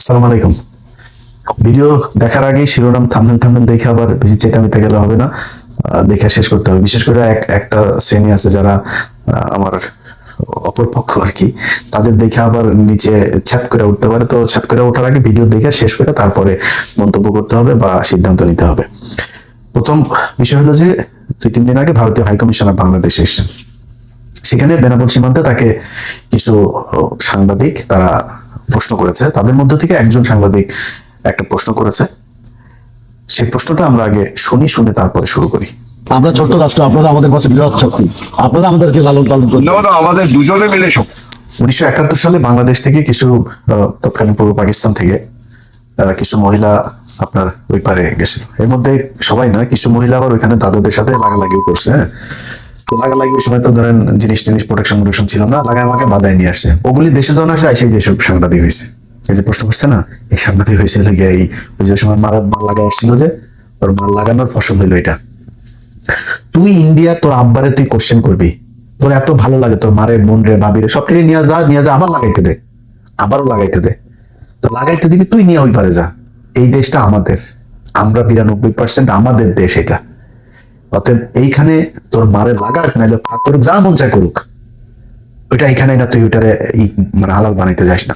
আসসালামু আলাইকুম। ভিডিও দেখার আগে শিরোনাম থাম্বনেল দেখে আবার বেশি চেতামিতে গেলে হবে না, দেখে শেষ করতে হবে। বিশেষ করে একটা শ্রেণী আছে যারা আমার অপরপক্ষ আর কি, তাদের দেখে আবার নিচে ছ্যাত করে উঠতে পারে। তো ছ্যাত করে ওঠার আগে ভিডিও দেখে শেষ করে তারপরে মন্তব্য করতে হবে বা সিদ্ধান্ত নিতে হবে। প্রথম বিষয় হলো যে 2-3 দিন আগে ভারতীয় হাইকমিশনার বাংলাদেশে এসেছেন। সেখানে বেনাপোল সীমান্তে তাকে কিছু সাংবাদিক তারা প্রশ্ন করেছে। তাদের মধ্য থেকে একজন সাংবাদিক একটা প্রশ্ন করেছে। সেই প্রশ্নটা আমরা আগে শুনে তারপরে শুরু করি। আমরা ছোট্ট রাষ্ট্র, আপনারা আমাদের কাছে বিরাট শক্তি, আপনারা আমাদেরকে লালন পালন করুন। না, আমাদের দুজনে মিলে সব। 1971 সালে বাংলাদেশ থেকে কিছু তৎকালীন পূর্ব পাকিস্তান থেকে কিছু মহিলা আপনার ওই পারে গেছিল। এর মধ্যে সবাই নয়, কিছু মহিলা আবার ওইখানে দাদাদের সাথে লাগালাগিও করছে। হ্যাঁ, তো লাগালাগি ওই সময় তো ধরেন জিনিস প্রোটেকশন ছিল না, লাগায় আমাকে বাধায় নিয়ে আসছে। ওগুলি দেশে যখন আসে সেই যেসব সাংবাদিক হয়েছে, এই যে প্রশ্ন করছে না, এই সাংবাদিক হয়েছে লেগে ওই যে সময় মাল লাগা আসছিল, যে ওর মাল লাগানোর ফসল হইলো এটা। তুই ইন্ডিয়া, তোর আব্বারে তুই কোশ্চেন করবি, তোর এত ভালো লাগে তোর মারে বোন রে ভাবিরে সবটাকে নিয়ে যা আবার লাগাইতে দে, আবারও লাগাইতে দে। তো লাগাইতে দিবি, তুই নিয়ে ওই পারে যা। এই দেশটা আমাদের, আমরা 92% আমাদের দেশ এটা। অতএব এইখানে তোর মারে লাগাক, নাইলে ফাঁক করুক, যা মন চায় করুক, ওইটা এখানে না, তুই ওইটারে মানে হালাল বানাইতে যাস না।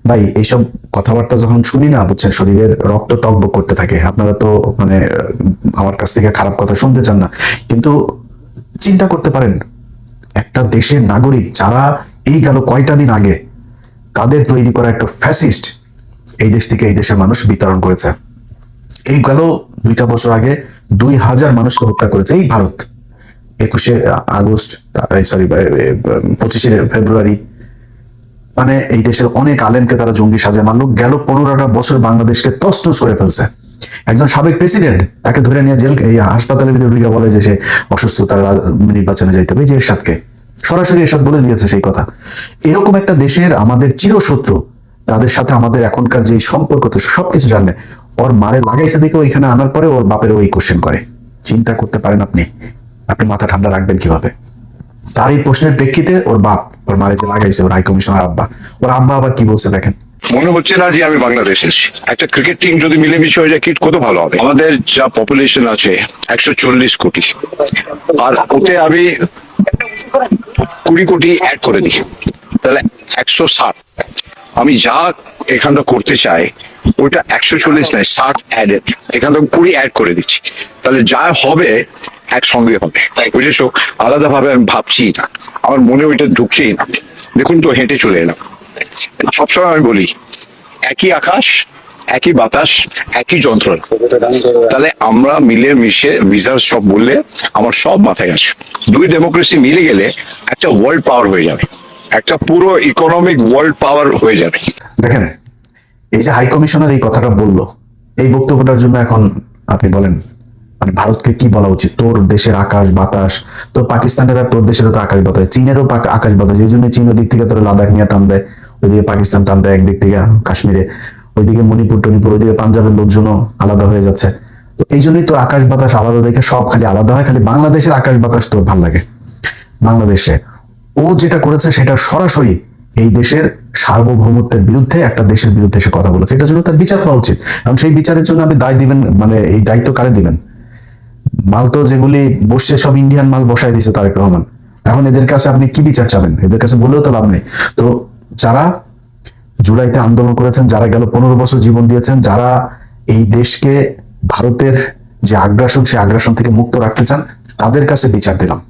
ভাই এইসব কথাবার্তা যখন শুনি না, বুঝছেন, শরীরের রক্ত টকবক করতে থাকে। আপনারা তো মানে আমার কাছ থেকে খারাপ কথা শুনতে চান না, কিন্তু চিন্তা করতে পারেন একটা দেশের নাগরিক যারা এই গেল কয়টা দিন আগে তাদের তৈরি করা একটা ফ্যাসিস্ট এই দেশ থেকে এই দেশের মানুষ বিতরণ করেছে। এই গেল 2টা বছর আগে 2000 মানুষকে হত্যা করেছে এই ভারত। 21শে আগস্ট, সরি 25শে ফেব্রুয়ারি, মানে এই দেশের অনেক আলেমকে তারা জঙ্গি সাজে মারলো। গেল 15টা বছর বাংলাদেশকে তছনছ করে ফেলছে। একজন সাবেক প্রেসিডেন্ট, তাকে ধরে নিয়ে জেল এই হাসপাতালের ভিতরে ঢুকে বলে যে সে অসুস্থ, তার নির্বাচনে যাইতে হবে, যে এরশাদকে সরাসরি এরশাদ বলে দিয়েছে সেই কথা। এরকম একটা দেশের আমাদের চিরশত্রু, তাদের সাথে আমাদের এখনকার যে সম্পর্ক, তো সবকিছু জানে। ওর মারে লাগাইছে দেখে ওইখানে আনার পরে ওর বাপের ওই কোশ্চেন করে। চিন্তা করতে পারেন আপনি মাথা ঠান্ডা রাখবেন কিভাবে? তার এই প্রশ্নের প্রেক্ষিতে ওর বাপ ওর মারে যে লাগাইছে, ওর হাই কমিশনার আব্বা, ওর আব্বা আবার কি বলছে দেখেন। মনে হচ্ছে না যে আমি বাংলাদেশ এসেছি। একটা ক্রিকেট টিম যদি মিলেমিশে হয়ে যায় কি কত ভালো হবে। আমাদের যা পপুলেশন আছে 140 কোটি, আর ওতে আমি 20 কোটি অ্যাড করে দিই, তাহলে 160। আমি যা এখানটা করতে চাই ওইটা 140 নয়, 60 অ্যাডেড, এখান থেকে 20 অ্যাড করে দিচ্ছি, তাহলে যা হবে একসঙ্গে হবে। বুঝেছো? আলাদা ভাবে আমি ভাবছি না, আমার মনে ওইটা ঢুকছেই না। দেখুন তো, হেঁটে চলে এলাম। সবসময় আমি বলি একই আকাশ, একই বাতাস, একই যন্ত্রণা। তাহলে আমরা মিলে মিশে ভিসার সব বললে আমার সব মাথায় আসে। দুই ডেমোক্রেসি মিলে গেলে একটা ওয়ার্ল্ড পাওয়ার হয়ে যাবে, একটা পুরো ইকোনমিক ওয়ার্ল্ড পাওয়ার হয়ে যাবে। দেখেন, এই যে হাই কমিশনার এই কথাটা বললো, এই বক্তব্যটার জন্য এখন আপনি বলেন মানে ভারতকে কি বলা উচিত? তোর দেশের আকাশ বাতাস, তো পাকিস্তানের আর তোর দেশেরও তো আকাশ বাতাস, চীনেরও আকাশ বাতাস। এই জন্য চীন ওদিক থেকে তোর লাদাখ নিয়ে টান দেয়, ওইদিকে পাকিস্তান টান দেয় একদিক থেকে কাশ্মীরে, ওইদিকে মণিপুর টনিপুর, ওইদিকে পাঞ্জাবের লোকজনও আলাদা হয়ে যাচ্ছে। তো এই জন্যই তোর আকাশ বাতাস আলাদা দেখে সব খালি আলাদা হয়। খালি বাংলাদেশের আকাশ বাতাস তোর ভাল লাগে। বাংলাদেশে ও যেটা করেছে সেটা সরাসরি এই দেশের সার্বভৌমত্বের বিরুদ্ধে, একটা দেশের বিরুদ্ধে সে কথা বলেছে। এটার জন্য তার বিচার পাওয়া উচিত। এবং সেই বিচারের জন্য আপনি দায় দিবেন, মানে এই দায়িত্ব কারে দিবেন? মাল তো যেগুলি বসছে সব ইন্ডিয়ান মাল বসায় দিয়েছে তারেক রহমান। এখন এদের কাছে আপনি কি বিচার চাবেন? এদের কাছে বলেও তো লাভ নেই। তো যারা জুলাইতে আন্দোলন করেছেন, যারা গেল 15 বছর জীবন দিয়েছেন, যারা এই দেশকে ভারতের যে আগ্রাসন, সেই আগ্রাসন থেকে মুক্ত রাখতে চান, তাদের কাছে বিচার দিলাম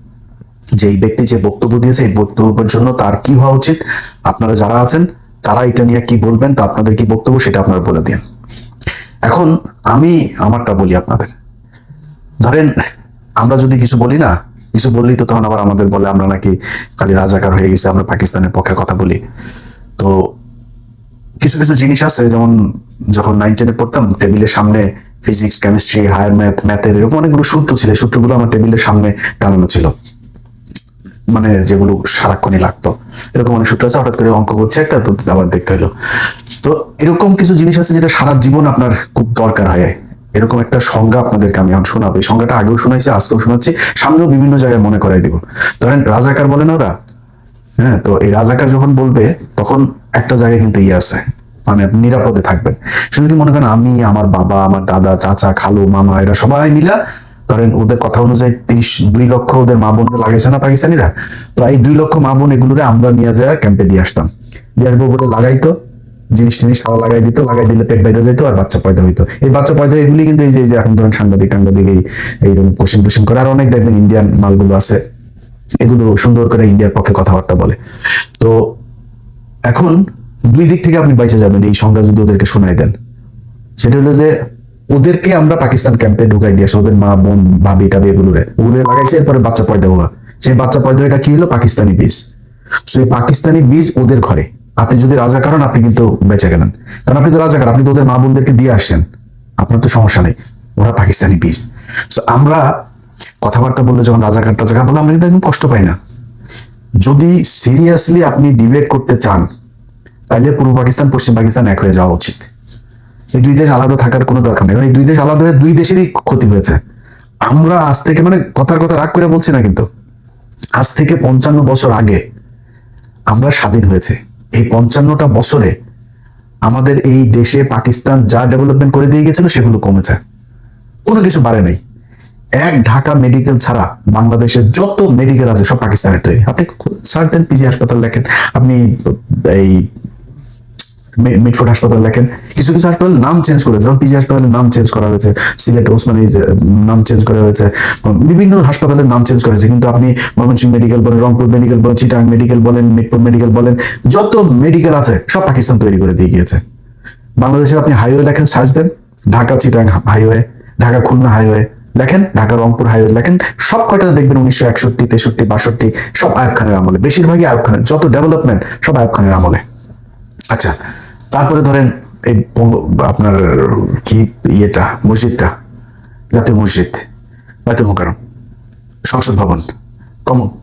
যে এই ব্যক্তি যে বক্তব্য দিয়েছে, এই বক্তব্যের জন্য তার কি হওয়া উচিত। আপনারা যারা আছেন তারা এটা নিয়ে কি বলবেন, তা আপনাদের কি বক্তব্য সেটা আপনারা বলে দিন। এখন আমি আমারটা বলি আপনাদের। ধরেন আমরা যদি কিছু বলি না, কিছু বললেই তো তখন আবার আমাদের বলে আমরা নাকি খালি রাজাকার হয়ে গেছে, আমরা পাকিস্তানের পক্ষে কথা বলি। তো কিছু কিছু জিনিস আছে, যেমন যখন 9-10-এ পড়তাম, টেবিলের সামনে ফিজিক্স, কেমিস্ট্রি, হায়ার ম্যাথের এরকম অনেকগুলো সূত্র ছিল। সূত্রগুলো আমার টেবিলের সামনে টানানো ছিল, মানে যেগুলো সারাক্ষণই লাগতো। এরকম অনেক সূত্র আছে, হঠাৎ করে অঙ্ক করছে একটা, তো আবার দেখতে হলো। তো এরকম কিছু জিনিস আছে যেটা সারা জীবন আপনার খুব দরকার হয়। এরকম একটা সংজ্ঞা আপনাদেরকে আমি এখন শোনাবো। এই সংজ্ঞাটা আগেও শোনাইছি, আজকেও শোনাচ্ছি, সামনেও বিভিন্ন জায়গায় মনে করাই দিব। ধরেন রাজাকার বলে না ওরা, হ্যাঁ, তো এই রাজাকার যখন বলবে তখন একটা জায়গায় কিন্তু ইয়ে আছে, মানে আপনি নিরাপদে থাকবেন। শুধু কি মনে করেন আমি, আমার বাবা, আমার দাদা, চাচা, খালু, মামা, এরা সবাই মিলা ধরেন ওদের কথা অনুযায়ী 2 লক্ষ ওদের মা বোনকে লাগাইছে না পাকিস্তানিরা, তো এই 2 লক্ষ মা বোন এগুলোরে আমরা নিয়ে যায় ক্যাম্পে দিয়ে আসতাম, দিয়ে আসবো বলে লাগাইতো, জিনিস টিনিস সারা লাগাই দিত, লাগাই দিলে পেট বাইতে যেত আর বাচ্চা পয়দা হইতো। এই বাচ্চা পয়দা এগুলি কিন্তু এই যে এখন ধরেন সাংবাদিক এইরকম কোশ্চেন টোশ্চেন করে, আর অনেক দেখবেন ইন্ডিয়ান মালগুলো আছে, এগুলো সুন্দর করে ইন্ডিয়ার পক্ষে কথাবার্তা বলে। তো এখন 2 দিক থেকে আপনি বাইচে যাবেন এই সংজ্ঞা যদি ওদেরকে শোনাই দেন। সেটা হলো যে ওদেরকে আমরা পাকিস্তান ক্যাম্পে ঢুকাই দিয়েছি, ওদের মা বোন ভাবি টাবি ওগুলো লাগাইছে, এরপরে বাচ্চা পয়দা হওয়া, সেই বাচ্চা পয়দা এটা কি হলো? পাকিস্তানি বীজ। সেই পাকিস্তানি বীজ ওদের ঘরে, আপনি যদি রাজাকার হন আপনি কিন্তু বেঁচে গেলেন, কারণ আপনি তো রাজাকার, আপনি তো ওদের মা বোনদেরকে দিয়ে আসছেন, আপনার তো সমস্যা নেই, ওরা পাকিস্তানি বীজ। আমরা কথাবার্তা বললে যখন রাজাকার টাজাকার বলে আমরা কিন্তু একদম কষ্ট পাই না। যদি সিরিয়াসলি আপনি ডিবেট করতে চান তাহলে পূর্ব পাকিস্তান পশ্চিম পাকিস্তান এক হয়ে যাওয়া উচিত। এই 2 দেশ আলাদা থাকার কোনো দরকার নেই, কারণ এই 2 দেশ আলাদা হয়ে 2 দেশেরই ক্ষতি হয়েছে। আমরা আজ থেকে মানে কথার কথা রাগ করে বলছি না, কিন্তু আজ থেকে 55 বছর আগে আমরা স্বাধীন হয়েছে। এই 55টা বছরে আমাদের এই দেশে পাকিস্তান যা ডেভেলপমেন্ট করে দিয়ে গেছিল সেগুলো কমেছে, কোনো কিছু বাড়ে নাই। এক ঢাকা মেডিকেল ছাড়া বাংলাদেশের যত মেডিকেল আছে সব পাকিস্তানের তৈরি। আপনি সার্চ দেন, পিজি হাসপাতাল লেখেন, আপনি এই মিটফোর্ড হাসপাতাল লেখেন, কিছু কিছু হাসপাতালের নাম চেঞ্জ করেছে, যেমন পিজি হাসপাতালের নাম চেঞ্জ করা হয়েছে, সিলেট ওসমানীর নাম চেঞ্জ করা হয়েছে, বিভিন্ন হাসপাতালের নাম চেঞ্জ করেছে, কিন্তু আপনি ময়মনসিংহ মেডিকেল বলেন, রংপুর মেডিকেল বলেন, চিটাং মেডিকেল বলেন, মিটফোর্ড মেডিকেল বলেন, যত মেডিকেল আছে সব পাকিস্তান তৈরি করে দিয়ে গিয়েছে। বাংলাদেশের আপনি হাইওয়ে লেখেন, সার্চ দেন, ঢাকা চিটাং হাইওয়ে, ঢাকা খুলনা হাইওয়ে লেখেন, ঢাকা রংপুর হাইওয়ে লেখেন, সব কয়টা দেখবেন 1961, 63, 62 সব আইয়ুব খানের আমলে, বেশিরভাগই আইয়ুব খানের, যত ডেভেলপমেন্ট সব আইয়ুব খানের আমলে। আচ্ছা, তারপরে ধরেন এই আপনার কি ইয়েটা মসজিদটা, জাতীয় মসজিদ, বাইতুল মোকাররম, সংসদ ভবন,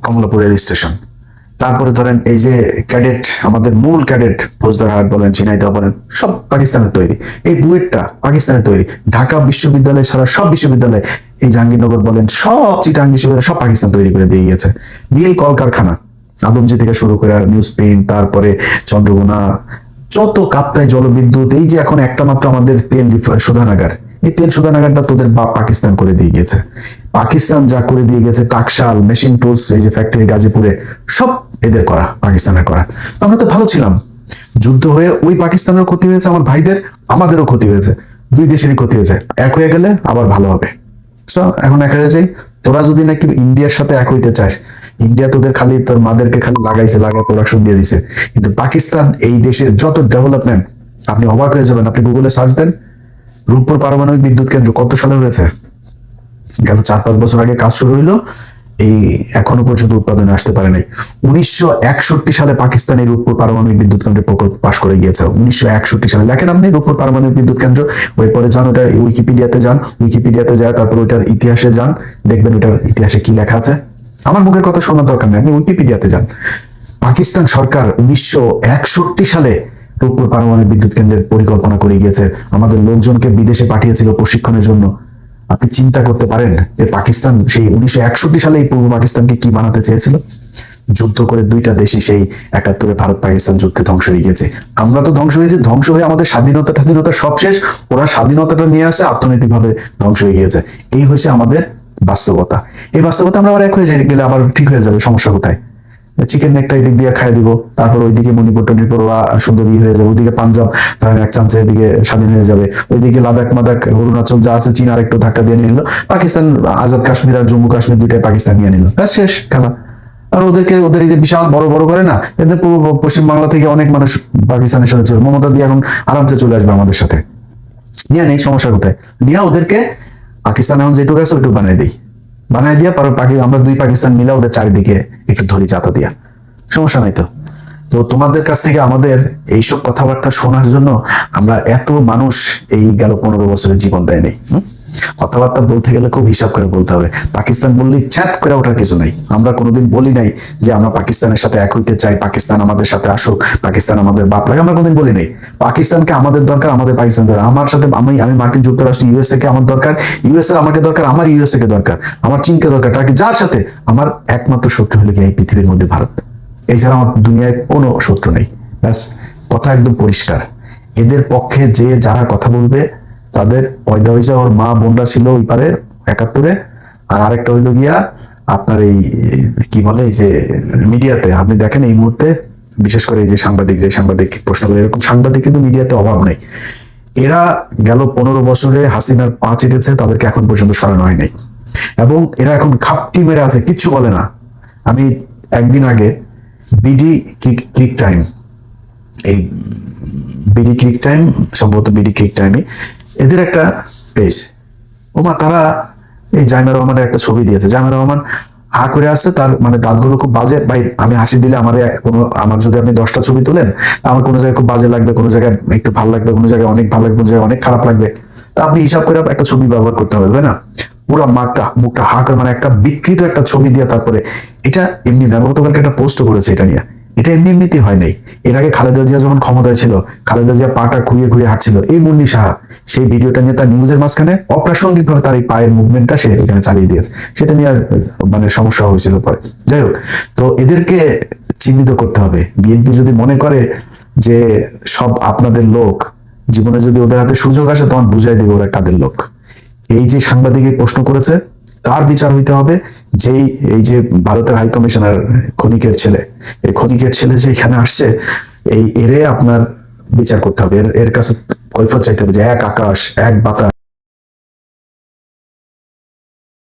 কমলাপুর রেল স্টেশন, তারপরে ধরেন এই যে ক্যাডেট, আমাদের মূল ক্যাডেট ফৌজদারহাট বলেন, ঝিনাইদহ বলেন, সব পাকিস্তানের তৈরি। এই বুয়েটটা পাকিস্তানের তৈরি। ঢাকা বিশ্ববিদ্যালয় ছাড়া সব বিশ্ববিদ্যালয়, এই জাহাঙ্গীরনগর বলেন, সব চিটাং বিশ্ববিদ্যালয় সব পাকিস্তান তৈরি করে দিয়ে গেছে। নীল কলকারখানা আদমজি থেকে শুরু করে নিউজ প্রিন্ট, তারপরে চন্দ্রকোনা, যত কাপ্তাই জলবিদ্যুৎ, এই যে এখন একটা মাত্র আমাদের তেল শোধনাগার, এই তেল শোধনাগারটা তোদের বাপ পাকিস্তান করে দিয়ে গেছে। পাকিস্তান যা করে দিয়ে গেছে, টাকশাল, মেশিন টুলস, এই যে ফ্যাক্টরি গাজীপুরে, সব এদের করা, পাকিস্তানের করা। আমরা তো ভালো ছিলাম, যুদ্ধ হয়ে ওই পাকিস্তানের ক্ষতি হয়েছে, আমার ভাইদের, আমাদেরও ক্ষতি হয়েছে, 2 দেশেরই ক্ষতি হয়েছে। এক হয়ে গেলে আবার ভালো হবে। এখন এক হয়ে যাই, তোরা যদি নাকি ইন্ডিয়ার সাথে এক হইতে চাস, ইন্ডিয়া তোদের খালি তোর মাদেরকে খালি লাগাইছে, লাগায় প্রোডাকশন দিয়ে দিছে, কিন্তু পাকিস্তান এই দেশের যত ডেভেলপমেন্ট আপনি অবাক হয়ে যাবেন। আপনি গুগলে সার্চ দেন, রূপপুর পারমাণবিক বিদ্যুৎ কেন্দ্র কত সালে হয়েছে? গেল 4-5 বছর আগে কাজ শুরু হইলো, এই এখনো পর্যন্ত উৎপাদনে আসতে পারে নাই। 1961 সালে পাকিস্তান এই রূপপুর পারমাণবিক বিদ্যুৎ কেন্দ্রের প্রকল্প পাশ করে গিয়েছে। 1961 সালে লেখেন আপনি রূপপুর পারমাণবিক বিদ্যুৎ কেন্দ্র, এরপরে যান ওটা উইকিপিডিয়াতে যান, উইকিপিডিয়াতে যায় তারপর ওইটার ইতিহাসে যান, দেখবেন ওইটার ইতিহাসে কি লেখা আছে। আমার মুখের কথা শোনার দরকার নেই, আপনি উইকিপিডিয়াতে যান। পাকিস্তান সরকার 1961 সালে রূপপুর পারমাণবিক বিদ্যুৎ কেন্দ্রের পরিকল্পনা করে গিয়েছে, আমাদের লোকজনকে বিদেশে পাঠিয়েছিল প্রশিক্ষণের জন্য। আপনি চিন্তা করতে পারেন যে পাকিস্তান সেই 1961 সালে এই পূর্ব পাকিস্তানকে কি বানাতে চেয়েছিল? যুদ্ধ করে 2টা দেশই সেই 71-এ ভারত পাকিস্তান যুদ্ধে ধ্বংস হয়ে গেছে। আমরা তো ধ্বংস হয়েছি, ধ্বংস হয়ে আমাদের স্বাধীনতা সব শেষ, ওরা স্বাধীনতাটা নিয়ে আসছে, অর্থনৈতিকভাবে ধ্বংস হয়ে গিয়েছে। এই হয়েছে আমাদের বাস্তবতা। এই বাস্তবতা আমরা আবার এক হয়ে যাই, গেলে আবার ঠিক হয়ে যাবে। সমস্যা কোথায়? চিকেন নেকটা এদিক দিয়ে খাই দিব, তারপর ওইদিকে মণিপুর টনিপুর ওরা সুন্দর হয়ে যাবে, ওইদিকে পাঞ্জাব ধরেন এক চান্সে এদিকে স্বাধীন হয়ে যাবে, ওইদিকে লাদাখ মাদাখ অরুণাচল যা আছে চীন আরেকটু ধাক্কা দিয়ে নিয়ে নিল, পাকিস্তান আজাদ কাশ্মীর আর জম্মু কাশ্মীর 2টাই পাকিস্তান নিয়ে নিল, ব্যাস শেষ খেলা। আর ওদেরকে ওদের এই যে বিশাল বড় বড় করে না, এদের পশ্চিম বাংলা থেকে অনেক মানুষ পাকিস্তানের সাথে ছিল, মমতা দিয়ে এখন আরামসে চলে আসবে আমাদের সাথে, নিয়ে নেই। সমস্যা কোথায়? নিয়ে ওদেরকে পাকিস্তান এখন যেটুকু আছে ওইটুকু বানাই দিয়া পরে আমরা 2 পাকিস্তান মিলে ওদের চারিদিকে একটু ধরি চাতা দিয়া, সমস্যা নাই তো। তো তোমাদের কাছ থেকে আমাদের এইসব কথাবার্তা শোনার জন্য আমরা এত মানুষ এই গেল 15 বছরের জীবন দেয় নেই। কথাবার্তা বলতে গেলে খুব হিসাব করে বলতে হবে। পাকিস্তান বললেই চ্যাট করে ওঠার কিছু নাই। আমরা কোনোদিন বলি নাই যে আমরা পাকিস্তানের সাথে এক হইতে চাই, পাকিস্তান আমাদের সাথে আসুক, পাকিস্তান আমাদের বাপ লাগে, আমরা কোনোদিন বলি নাই। পাকিস্তানকে আমাদের দরকার, আমাদের পাকিস্তান দরকার। আমার সাথে আমি মার্কিন যুক্তরাষ্ট্র ইউএসএ কে আমার দরকার, ইউএসএ আমাকে দরকার, আমার ইউএসএ কে দরকার, আমার চীনকে দরকার, টার্কি, যার সাথে আমার একমাত্র শত্রু হলো এই পৃথিবীর মধ্যে ভারত। এছাড়া আমার দুনিয়ায় কোনো শত্রু নেই। ব্যাস, কথা একদম পরিষ্কার। এদের পক্ষে যে যারা কথা বলবে তাদের পয়দা হয়েছে ওর মা বোনরা ছিল ওই পারে 71-এ, আর আরেকটা হইলো গিয়া আপনার এই কি বলে এই যে মিডিয়াতে আপনি দেখেন এই মুহূর্তে বিশেষ করে এই যে সাংবাদিক প্রশ্ন করে, এরকম সাংবাদিক কিন্তু মিডিয়াতে অভাব নেই। এরা গেল 15 বছরে হাসিনার পা চেটেছে, তাদেরকে এখন পর্যন্ত সরানো হয়নি এবং এরা এখন খাপটি মেরে আছে, কিচ্ছু বলে না। আমি একদিন আগে বিডি ক্রিক টাইম, এই বিডি ক্রিক টাইম, সম্ভবত বিডি ক্রিক টাইমে এদের একটা পেজ, ওমা তারা এই জাইমা রহমানের একটা ছবি দিয়েছে। জাইমা রহমান হা করে আসছে, তার মানে দাঁতগুলো খুব বাজে। ভাই আমি হাসি দিলে আমার যদি আপনি 10টা ছবি তোলেন, আমার কোনো জায়গায় খুব বাজে লাগবে, কোনো জায়গায় একটু ভালো লাগবে, কোনো জায়গায় অনেক ভালো লাগবে, কোনো জায়গায় অনেক খারাপ লাগবে। তা আপনি হিসাব করে একটা ছবি ব্যবহার করতে হবে, তাই না? পুরো মুখটা হা করে মানে একটা বিকৃত একটা ছবি দিয়ে তারপরে এটা এমনি না, গতকালকে একটা পোস্ট করেছে এটা নিয়ে। এটা এমনিতেই হয় নাই। এর আগে খালেদা জিয়া যখন ক্ষমতায় ছিল, খালেদা জিয়া পাটা ঘুরিয়ে হাঁটছিল, এই মুন্নি সাহা সেই ভিডিওটা নিয়ে তার নিউজের মাঝখানে অপ্রাসঙ্গিক ভাবে তার এই পায়ের মুভমেন্টটা সে এখানে চালিয়ে দিয়েছে, সেটা নিয়ে আর মানে সমস্যা হয়েছিল পরে। যাই হোক, তো এদেরকে চিহ্নিত করতে হবে। বিএনপি যদি মনে করে যে সব আপনাদের লোক, জীবনে যদি ওদের হাতে সুযোগ আসে তখন বুঝাই দিবে ওরা কাদের লোক। এই যে সাংবাদিক প্রশ্ন করেছে তার বিচার হইতে হবে। এই যে ভারতের হাই কমিশনার খনিকের ছেলে, এই খনিকের ছেলে যে এখানে আসছে, এরে আপনার বিচার করতে হবে, এর কাছে কৈফিয়ত চাইতে হবে যে এক আকাশ এক বাতাস